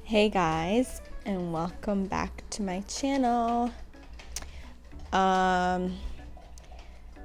Hey guys, and welcome back to my channel.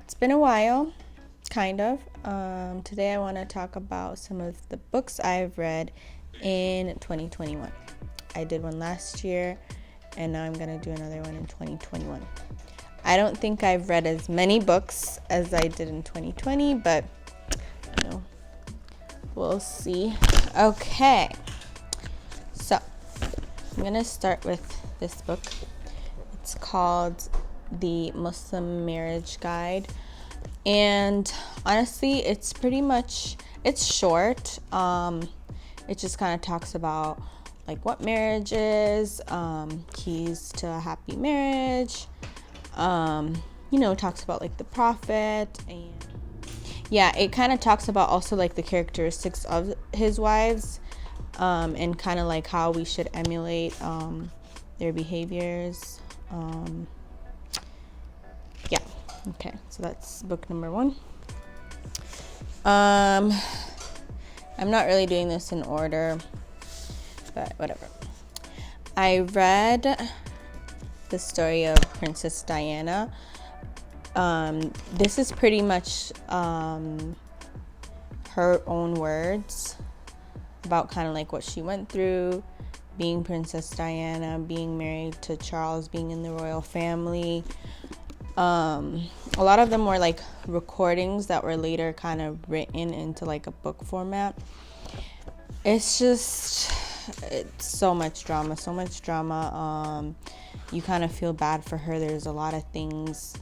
It's been a while, kind of. Today I want to talk about some of the books I've read in 2021. I did one last year, and now I'm gonna do another one in 2021. I don't think I've read as many books as I did in 2020, but we'll see. Okay. So, I'm going to start with this book. It's called The Muslim Marriage Guide. And honestly, it's short. It just kind of talks about like what marriage is, keys to a happy marriage, talks about like the prophet, and yeah, it kind of talks about also like the characteristics of his wives, and kind of like how we should emulate their behaviors. Yeah, okay, so that's book number 1. I'm not really doing this in order, but whatever. I read the story of Princess Diana. This is pretty much her own words about kind of like what she went through being Princess Diana, being married to Charles, being in the royal family. A lot of them were like recordings that were later kind of written into like a book format. It's so much drama. You kind of feel bad for her. There's a lot of things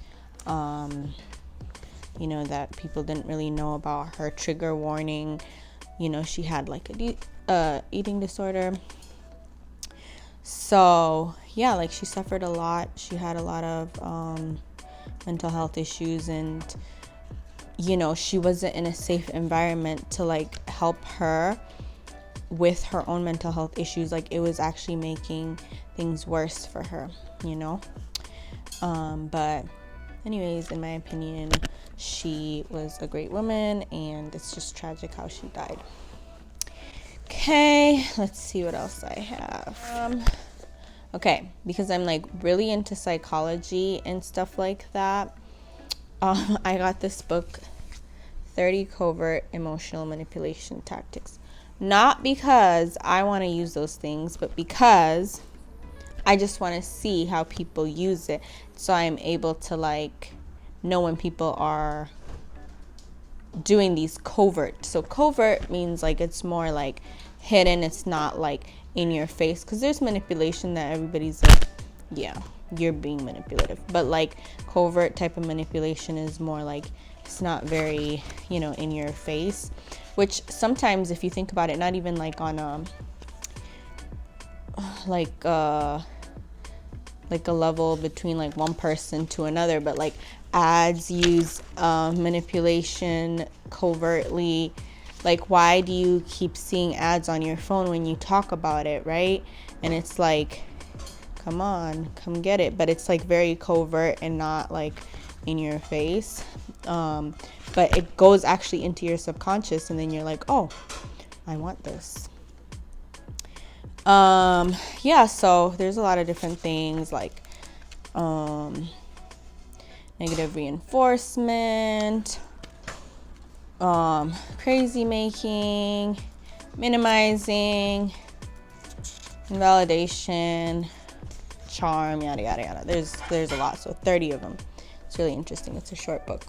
that people didn't really know about her. Trigger warning, she had like a eating disorder. So yeah, like she suffered a lot. She had a lot of mental health issues, and she wasn't in a safe environment to like help her with her own mental health issues. Like it was actually making things worse for her, but anyways, in my opinion, she was a great woman, and it's just tragic how she died. Okay, let's see what else I have. Okay, because I'm like really into psychology and stuff like that, I got this book, 30 Covert Emotional Manipulation Tactics. Not because I want to use those things, but because I just want to see how people use it, so I'm able to like know when people are doing these covert. So covert means like it's more like hidden. It's not like in your face, because there's manipulation that everybody's like, yeah, you're being manipulative, but like covert type of manipulation is more like it's not very in your face, which sometimes if you think about it, not even like on like a level between like one person to another, but like ads use manipulation covertly. Like, why do you keep seeing ads on your phone when you talk about it, right? And it's like, come on, come get it. But it's like very covert and not like in your face. But it goes actually into your subconscious, and then you're like, oh, I want this. Yeah, so there's a lot of different things like negative reinforcement, crazy making, minimizing, invalidation, charm, yada yada yada. There's a lot, so 30 of them. It's really interesting. It's a short book.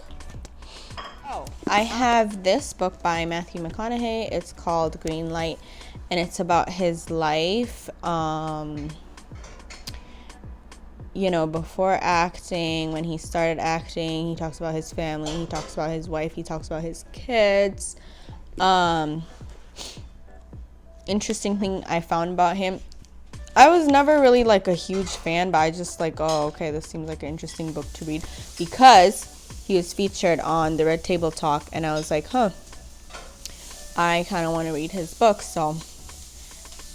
I have this book by Matthew McConaughey. It's called Green Light, and it's about his life. Before acting, when he started acting, he talks about his family, he talks about his wife, he talks about his kids. Interesting thing I found about him, I was never really like a huge fan, but I just like, oh, okay, this seems like an interesting book to read, because he was featured on the Red Table Talk, and I was like, I kind of want to read his book. So,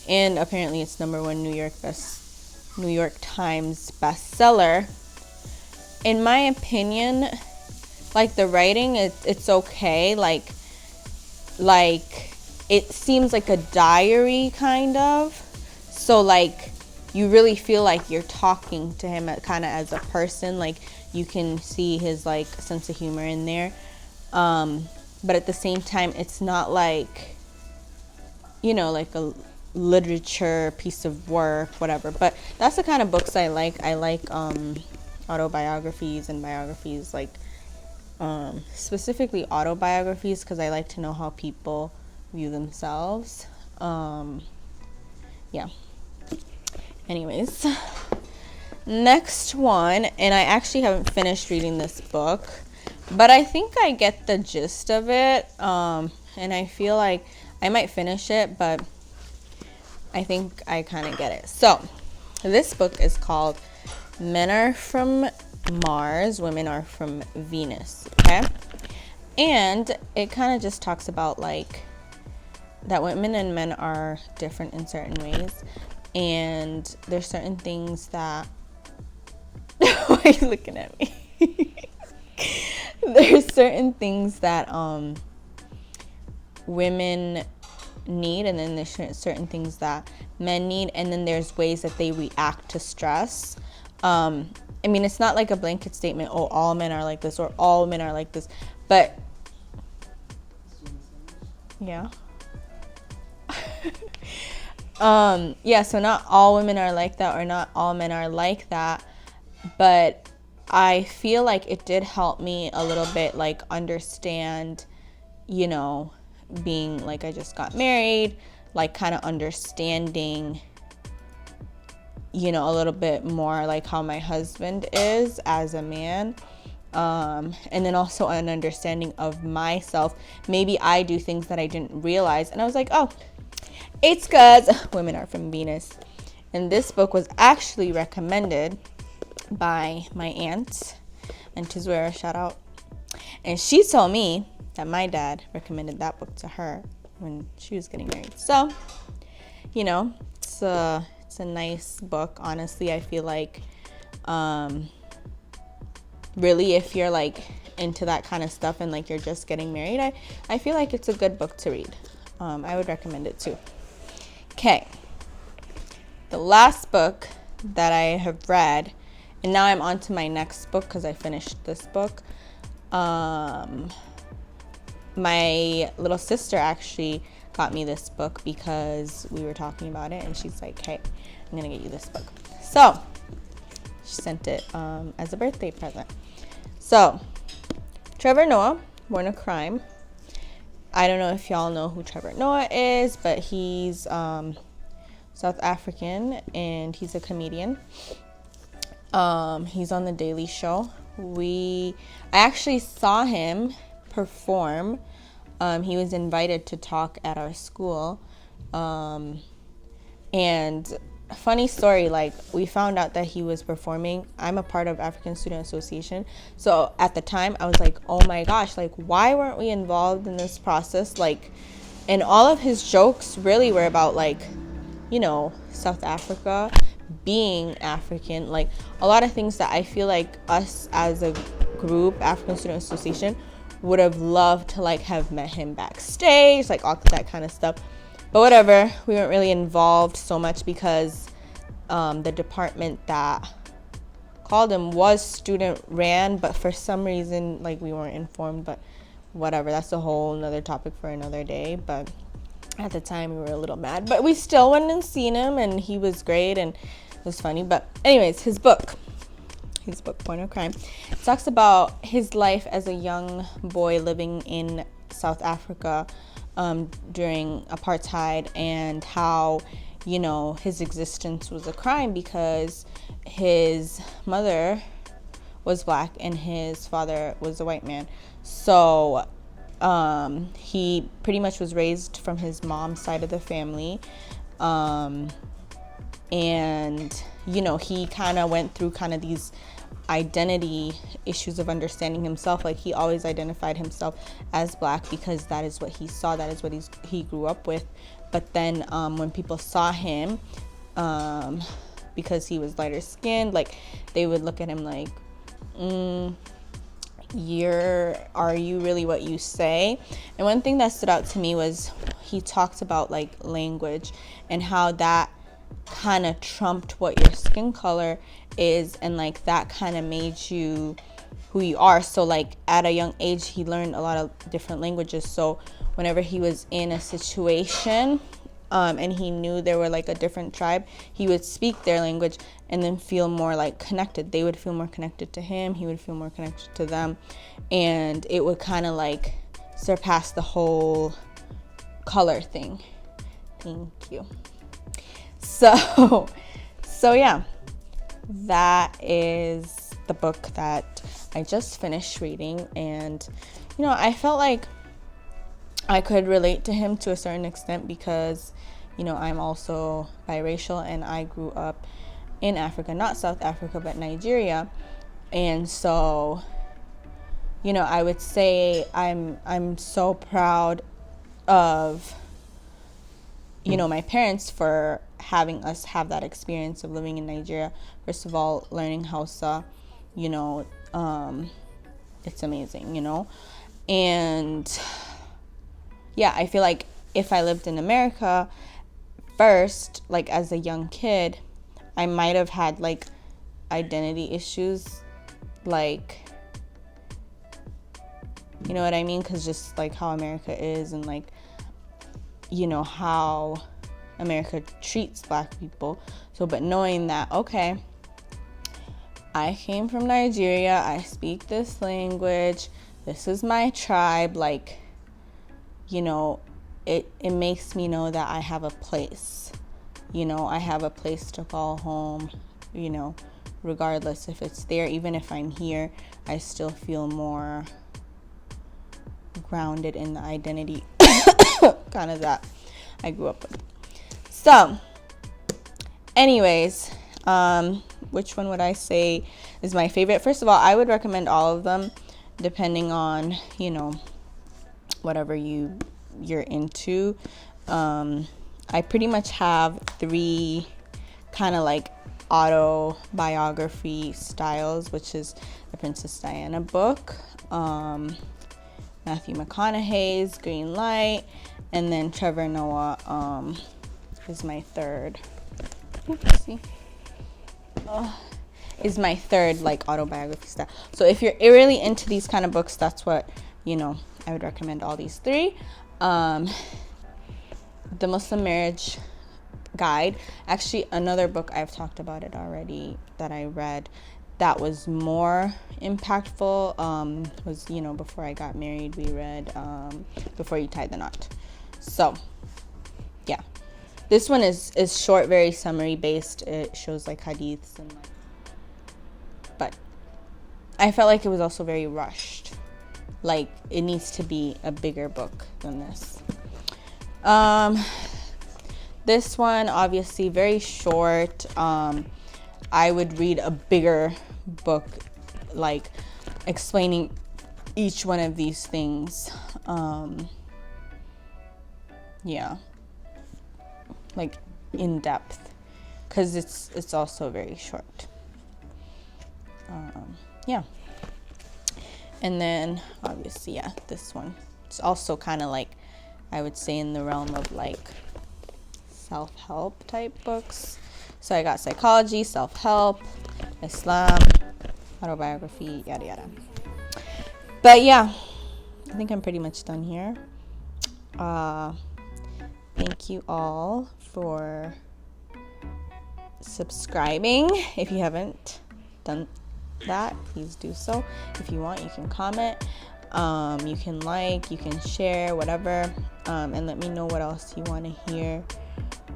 and apparently it's #1 New York Times bestseller. In my opinion, like the writing, it's okay. Like it seems like a diary kind of. So like you really feel like you're talking to him kind of as a person. Like you can see his like sense of humor in there. But at the same time, it's not like, like a literature piece of work, whatever. But that's the kind of books I like. I like autobiographies and biographies, like specifically autobiographies, because I like to know how people view themselves. Yeah. Anyways, next one, and I actually haven't finished reading this book, but I think I get the gist of it, and I feel like I might finish it, but I think I kind of get it. So, this book is called Men Are From Mars, Women Are From Venus, okay? And it kind of just talks about, like, that women and men are different in certain ways, and there's certain things that... Why are you looking at me? There's certain things that women need, and then there's certain things that men need, and then there's ways that they react to stress. I mean, it's not like a blanket statement, oh, all men are like this or all women are like this, but yeah. Yeah, so not all women are like that, or not all men are like that, but I feel like it did help me a little bit, like, understand, being like, I just got married, like, kind of understanding, a little bit more like how my husband is as a man, and then also an understanding of myself. Maybe I do things that I didn't realize, and I was like, oh, it's because women are from Venus. And this book was actually recommended by my aunt, and Tizwera, shout out. And she told me that my dad recommended that book to her when she was getting married. So, it's a nice book. Honestly, I feel like really, if you're like into that kind of stuff and like you're just getting married, I feel like it's a good book to read. I would recommend it too. Okay, the last book that I have read, and now I'm on to my next book because I finished this book. My little sister actually got me this book because we were talking about it, and she's like, hey, I'm gonna get you this book. So she sent it as a birthday present. So Trevor Noah, Born a Crime. I don't know if y'all know who Trevor Noah is, but he's South African, and he's a comedian. He's on The Daily Show. I actually saw him perform. He was invited to talk at our school. And funny story, like, we found out that he was performing. I'm a part of African Student Association. So at the time I was like, oh my gosh, like, why weren't we involved in this process? Like, and all of his jokes really were about, like, South Africa, being African, like a lot of things that I feel like us as a group, African Student Association, would have loved to like have met him backstage, like all that kind of stuff. But whatever, we weren't really involved so much because the department that called him was student ran, but for some reason, like, we weren't informed. But whatever, that's a whole another topic for another day. But at the time we were a little mad, but we still went and seen him, and he was great and it was funny. But anyways, his book, Born a Crime, talks about his life as a young boy living in South Africa during apartheid, and how his existence was a crime because his mother was black and his father was a white man. So he pretty much was raised from his mom's side of the family, and he kind of went through kind of these identity issues of understanding himself. Like, he always identified himself as black because that is what he saw, that is what he grew up with. But then when people saw him, because he was lighter skinned, like, they would look at him like, are you really what you say? And one thing that stood out to me was he talked about like language and how that kind of trumped what your skin color is, and like that kind of made you who you are. So like at a young age he learned a lot of different languages, so whenever he was in a situation and he knew there were like a different tribe, he would speak their language and then feel more like connected. They would feel more connected to him, he would feel more connected to them, and it would kind of like surpass the whole color thing. Thank you. So yeah, that is the book that I just finished reading, and you know, I felt like I could relate to him to a certain extent because, you know, I'm also biracial and I grew up in Africa, not South Africa, but Nigeria. And so, you know, I would say I'm so proud of, you know, my parents for having us have that experience of living in Nigeria. First of all, learning Hausa, you know, it's amazing, you know. And yeah, I feel like if I lived in America first, like as a young kid, I might have had like identity issues, like, you know what I mean? Because just like how America is, and like, you know, how America treats black people. So, but knowing that, okay, I came from Nigeria, I speak this language, this is my tribe, like, you know, it makes me know that I have a place. You know, I have a place to call home, you know, regardless if it's there. Even if I'm here, I still feel more grounded in the identity kind of that I grew up with. So, anyways, which one would I say is my favorite? First of all, I would recommend all of them, depending on, you know, whatever you're into. I pretty much have 3 kind of like autobiography styles, which is the Princess Diana book, Matthew McConaughey's Green Light, and then Trevor Noah is my third. Oopsie. Is my third like autobiography style. So if you're really into these kind of books, that's what, you know, I would recommend all these 3. The Muslim Marriage Guide, actually another book, I've talked about it already, that I read that was more impactful, was, you know, before I got married, we read Before You Tie the Knot. So yeah, this one is short, very summary based. It shows like hadiths and like, but I felt like it was also very rushed. Like, it needs to be a bigger book than this. This one, obviously, very short. I would read a bigger book, like, explaining each one of these things. Yeah. Like, in depth. Because it's also very short. Yeah. And then, obviously, yeah, this one. It's also kind of like, I would say, in the realm of like self-help type books. So I got psychology, self-help, Islam, autobiography, yada yada. But yeah, I think I'm pretty much done here. Thank you all for subscribing. If you haven't done that, please do so. If you want, you can comment, you can like, you can share, whatever, and let me know what else you want to hear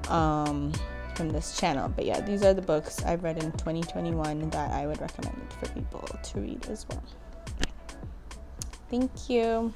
from this channel. But yeah, these are the books I've read in 2021 that I would recommend for people to read as well. Thank you.